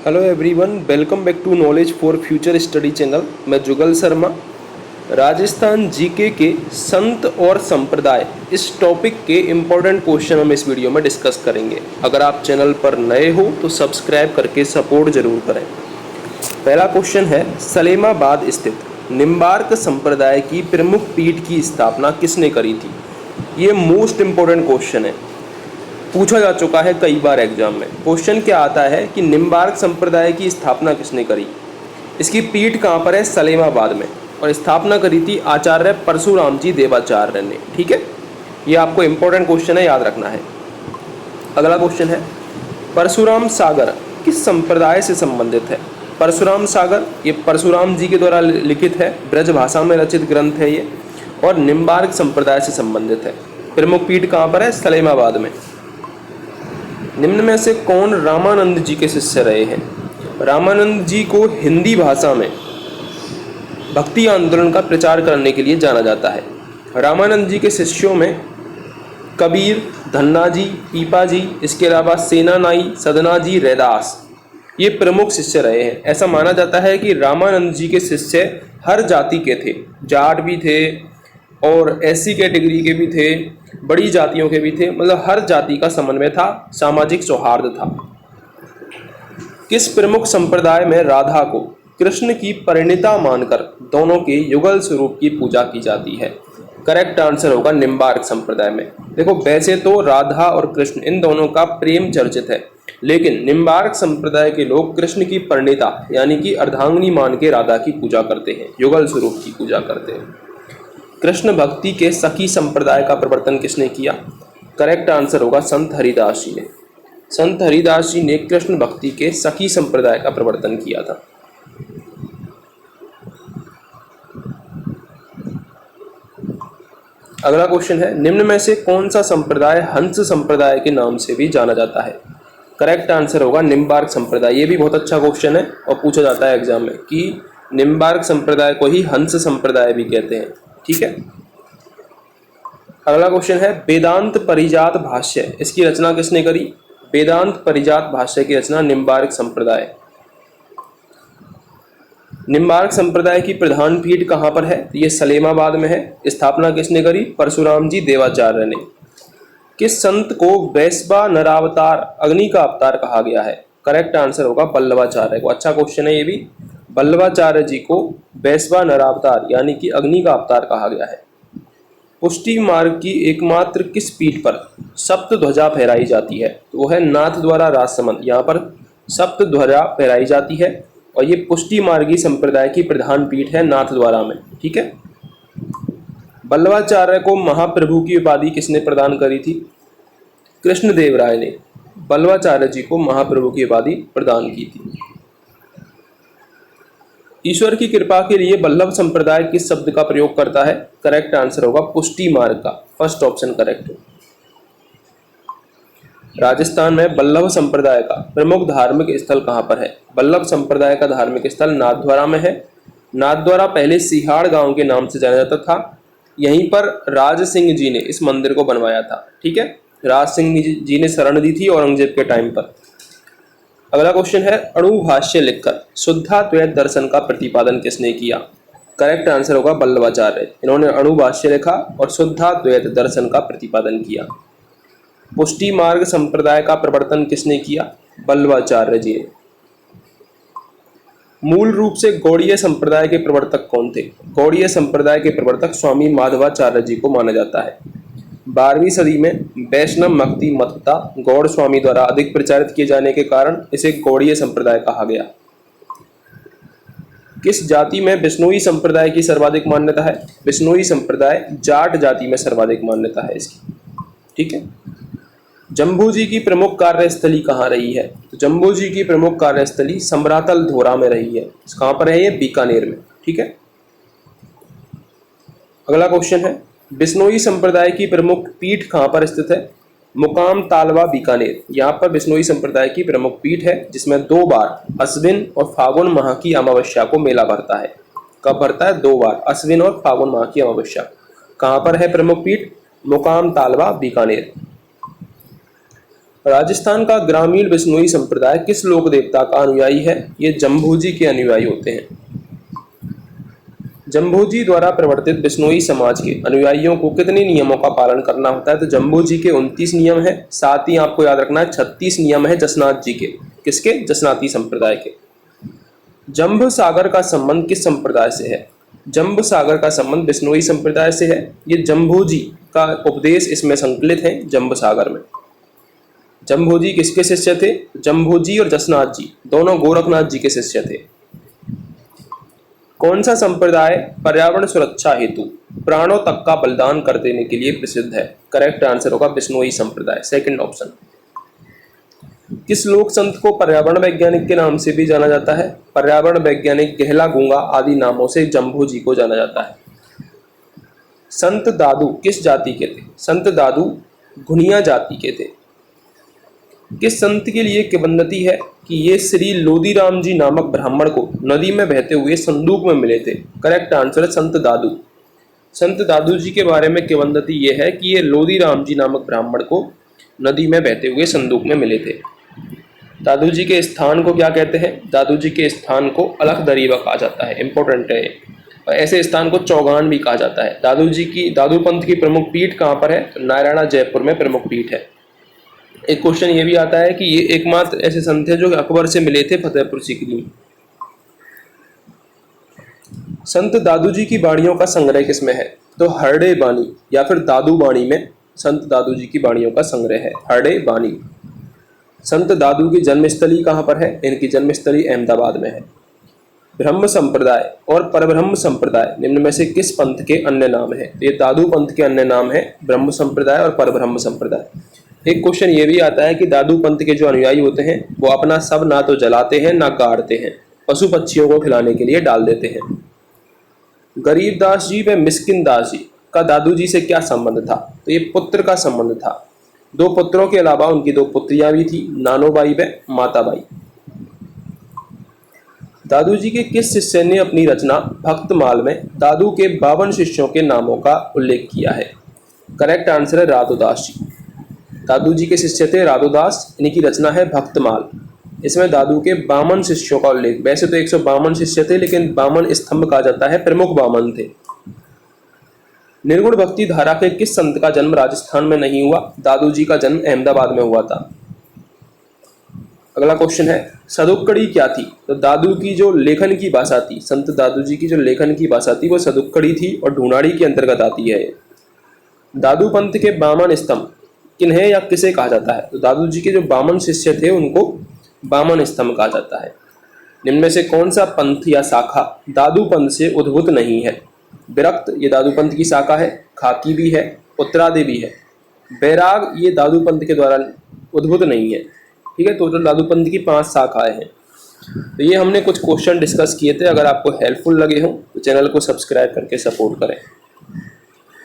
Hello everyone, welcome back to knowledge for future study channel. मैं Jugal Sharma. Rajasthan GK के संत और संप्रदाय इस टॉपिक के इम्पोर्टेंट क्वेश्चन हम इस वीडियो में डिस्कस करेंगे। अगर आप चैनल पर नए हो तो सब्सक्राइब करके सपोर्ट जरूर करें। पहला क्वेश्चन है, सलेमाबाद स्थित निम्बार्क संप्रदाय की प्रमुख पीठ की स्थापना किसने करी थी? ये मोस्ट इम्पोर्टेंट क्वेश्चन है, पूछा जा चुका है कई बार एग्जाम में। क्वेश्चन क्या आता है कि निम्बार्क संप्रदाय की स्थापना किसने करी? इसकी पीठ कहाँ पर है? सलेमाबाद में। और स्थापना करी थी आचार्य परशुराम जी देवाचार्य ने। ठीक है, ये आपको इंपॉर्टेंट क्वेश्चन है, याद रखना है। अगला क्वेश्चन है, परशुराम सागर किस संप्रदाय से संबंधित है? परशुराम सागर ये परशुराम जी के द्वारा लिखित है, ब्रज भाषा में रचित ग्रंथ है ये, और निम्बार्क संप्रदाय से संबंधित है। प्रमुख पीठ कहाँ पर है? सलेमाबाद में। निम्न में से कौन रामानंद जी के शिष्य रहे हैं? रामानंद जी को हिंदी भाषा में भक्ति आंदोलन का प्रचार करने के लिए जाना जाता है। रामानंद जी के शिष्यों में कबीर, धन्ना जी, पीपा जी, इसके अलावा सेनानाई, सदना जी, रैदास, ये प्रमुख शिष्य रहे हैं। ऐसा माना जाता है कि रामानंद जी के शिष्य हर जाति के थे, जाट भी थे और एससी कैटेगरी के भी थे, बड़ी जातियों के भी थे, मतलब हर जाति का समन्वय था, सामाजिक सौहार्द था। किस प्रमुख संप्रदाय में राधा को कृष्ण की परिणीता मानकर दोनों के युगल स्वरूप की पूजा की जाती है? करेक्ट आंसर होगा निम्बार्क संप्रदाय में। देखो, वैसे तो राधा और कृष्ण इन दोनों का प्रेम चर्चित है, लेकिन निम्बार्क संप्रदाय के लोग कृष्ण की परिणीता यानी कि अर्धांगिनी मान के राधा की पूजा करते हैं, युगल स्वरूप की पूजा करते हैं। कृष्ण भक्ति के सखी संप्रदाय का प्रवर्तन किसने किया? करेक्ट आंसर होगा संत हरिदास जी ने। संत हरिदास जी ने कृष्ण भक्ति के सखी संप्रदाय का प्रवर्तन किया था। अगला क्वेश्चन है, निम्न में से कौन सा संप्रदाय हंस संप्रदाय के नाम से भी जाना जाता है? करेक्ट आंसर होगा निम्बार्क संप्रदाय। ये भी बहुत अच्छा क्वेश्चन है और पूछा जाता है एग्जाम में कि निम्बार्क संप्रदाय को ही हंस संप्रदाय भी कहते हैं। ठीक है, अगला क्वेश्चन है, वेदांत परिजात भाष्य इसकी रचना किसने करी? वेदांत परिजात भाष्य की रचना निम्बार्क संप्रदाय। निम्बार्क संप्रदाय की प्रधान पीठ कहाँ पर है? ये सलेमाबाद में है। स्थापना किसने करी? परशुराम जी देवाचार्य ने। किस संत को वैश्वा नरावतार अग्नि का अवतार कहा गया है? करेक्ट आंसर होगा वल्लभाचार्य को। अच्छा क्वेश्चन है ये भी। वल्लभाचार्य जी को वैश्वा नरावतार यानी कि अग्नि का अवतार कहा गया है। पुष्टि मार्ग की एकमात्र किस पीठ पर सप्त ध्वजा फहराई जाती है? तो वो है नाथ द्वारा राजसमंद। यहाँ पर सप्त ध्वजा फहराई जाती है और ये पुष्टि मार्गी संप्रदाय की प्रधान पीठ है नाथ द्वारा में। ठीक है, वल्लभाचार्य को महाप्रभु की उपाधि किसने प्रदान करी थी? कृष्णदेव राय ने वल्लभाचार्य जी को महाप्रभु की उपाधि प्रदान की थी। ईश्वर की कृपा के लिए वल्लभ संप्रदाय किस शब्द का प्रयोग करता है? करेक्ट आंसर होगा पुष्टि मार्ग का। फर्स्ट ऑप्शन करेक्ट है। राजस्थान में वल्लभ संप्रदाय का प्रमुख धार्मिक स्थल कहाँ पर है? वल्लभ संप्रदाय का धार्मिक स्थल नाथद्वारा में है। नाथद्वारा पहले सिहाड़ गांव के नाम से जाना जाता था। यहीं पर राज सिंह जी ने इस मंदिर को बनवाया था। ठीक है, राज सिंह जी ने शरण दी थी औरंगजेब के टाइम पर। अगला क्वेश्चन है, अणुभाष्य लिखकर शुद्धाद्वैत दर्शन का प्रतिपादन किसने किया? करेक्ट आंसर होगा वल्लभाचार्य। इन्होंने अणुभाष्य लिखा और शुद्धाद्वैत दर्शन का प्रतिपादन किया। पुष्टि मार्ग संप्रदाय का प्रवर्तन किसने किया? वल्लभाचार्य जी ने। मूल रूप से गौड़ीय संप्रदाय के प्रवर्तक कौन थे? गौड़ीय संप्रदाय के प्रवर्तक स्वामी माधवाचार्य जी को माना जाता है। 12वीं सदी में वैष्णव भक्ति मत गौड़ स्वामी द्वारा अधिक प्रचारित किए जाने के कारण इसे गौड़ीय संप्रदाय कहा गया। किस जाति में बिश्नोई संप्रदाय की सर्वाधिक मान्यता है? बिश्नोई संप्रदाय जाट जाति में सर्वाधिक मान्यता है इसकी। ठीक है, जम्बू जी की प्रमुख कार्यस्थली कहाँ रही है? तो जम्बू जी की प्रमुख कार्यस्थली समरातल धोरा में रही है। कहाँ पर है ये? बीकानेर में। ठीक है, अगला क्वेश्चन है, बिश्नोई संप्रदाय की प्रमुख पीठ कहाँ पर स्थित है? मुकाम तालवा बीकानेर। यहाँ पर बिश्नोई संप्रदाय की प्रमुख पीठ है, जिसमें 2 बार अश्विन और फागुन माह की अमावस्या को मेला भरता है। कब भरता है? 2 बार, अश्विन और फागुन माह की अमावस्या। कहाँ पर है प्रमुख पीठ? मुकाम तालवा बीकानेर। राजस्थान का ग्रामीण बिश्नोई संप्रदाय किस लोक देवता का अनुयायी है? ये जम्भोजी के अनुयायी होते हैं। जम्भोजी द्वारा प्रवर्तित बिश्नोई समाज के अनुयायियों को कितने नियमों का पालन करना होता है? तो जम्भोजी के 29 नियम है, साथ ही आपको याद रखना है 36 नियम है जसनाथ जी के। किसके? जसनाती संप्रदाय के। जंभ सागर का संबंध किस संप्रदाय से है? जंभ सागर का संबंध बिश्नोई संप्रदाय से है। ये जम्भोजी का उपदेश इसमें संकलित है जंभ सागर में। जम्भोजी किसके शिष्य थे? जम्भोजी और जसनाथ जी दोनों गोरखनाथ जी के शिष्य थे। कौन सा संप्रदाय पर्यावरण सुरक्षा हेतु प्राणों तक का बलिदान कर देने के लिए प्रसिद्ध है? करेक्ट आंसर होगा बिश्नोई संप्रदाय, सेकंड ऑप्शन। किस लोक संत को पर्यावरण वैज्ञानिक के नाम से भी जाना जाता है? पर्यावरण वैज्ञानिक, गहला गूंगा आदि नामों से जम्भोजी को जाना जाता है। संत दादू किस जाति के थे? संत दादू घुनिया जाति के थे। किस संत के लिए किंवदंती है कि ये श्री लोदीराम जी नामक ब्राह्मण को नदी में बहते हुए संदूक में मिले थे? करेक्ट आंसर है संत दादू। संत दादू जी के बारे में किंवदंती ये है कि ये लोदीराम जी नामक ब्राह्मण को नदी में बहते हुए संदूक में मिले थे। दादू जी के स्थान को क्या कहते हैं? दादू जी के स्थान को अलख दरीबा कहा जाता है, इंपॉर्टेंट है। और ऐसे स्थान को चौगान भी कहा जाता है। दादू पंथ की प्रमुख पीठ कहाँ पर है? तो नारायणा जयपुर में प्रमुख पीठ है। एक क्वेश्चन ये भी आता है कि ये एकमात्र ऐसे संत थे जो अकबर से मिले थे फतेहपुर सीकरी में। संत दादू जी की बाणियों का संग्रह किसमें है? तो हरडे बानी या फिर दादू बाणी में संत दादू जी की बाणियों का संग्रह है, हरडे बानी। संत दादू की जन्मस्थली कहाँ पर है? इनकी जन्मस्थली अहमदाबाद में है। ब्रह्म संप्रदाय और परब्रह्म संप्रदाय निम्न में से किस पंथ के अन्य नाम है? ये दादू पंथ के अन्य नाम है ब्रह्म संप्रदाय और परब्रह्म संप्रदाय। एक क्वेश्चन ये भी आता है कि दादू पंथ के जो अनुयायी होते हैं वो अपना सब ना तो जलाते हैं ना गाड़ते हैं, पशु पक्षियों को खिलाने के लिए डाल देते हैं। गरीबदास जी व मिस्किन दास जी का दादू जी से क्या संबंध था? तो ये पुत्र का संबंध था। दो पुत्रों के अलावा उनकी दो पुत्रियां भी थी, नानोबाई व माताबाई। दादू जी के किस शिष्य ने अपनी रचना भक्तमाल में दादू के 52 शिष्यों के नामों का उल्लेख किया है? करेक्ट आंसर है राधोदास जी। दादू जी के शिष्य थे राधोदास, इनकी रचना है भक्तमाल। इसमें दादू के 52 शिष्यों का उल्लेख, वैसे तो 152 शिष्य थे लेकिन 52 स्तंभ कहा जाता है, प्रमुख 52 थे। निर्गुण भक्ति धारा के किस संत का जन्म राजस्थान में नहीं हुआ? दादू जी का जन्म अहमदाबाद में हुआ था। अगला क्वेश्चन है सदुक्कड़ी क्या थी? तो दादू की जो लेखन की भाषा थी, संत दादू जी की जो लेखन की भाषा थी वो सदुक्कड़ी थी और ढूंढाड़ी के अंतर्गत आती है। दादू पंथ के 52 स्तंभ किन्हें या किसे कहा जाता है? तो दादू जी के जो 52 शिष्य थे उनको 52 स्तंभ कहा जाता है। निम्न में से कौन सा पंथ या शाखा दादू पंथ से उद्भूत नहीं है? विरक्त ये दादू पंथ की शाखा है, खाकी भी है, उत्तरादि भी है। बैराग ये दादू पंथ के द्वारा उद्भूत नहीं है। ठीक है, टोटल दादू पंथ की 5 शाखाएं हैं। तो ये हमने कुछ क्वेश्चन डिस्कस किए थे। अगर आपको हेल्पफुल लगे हों तो चैनल को सब्सक्राइब करके सपोर्ट करें।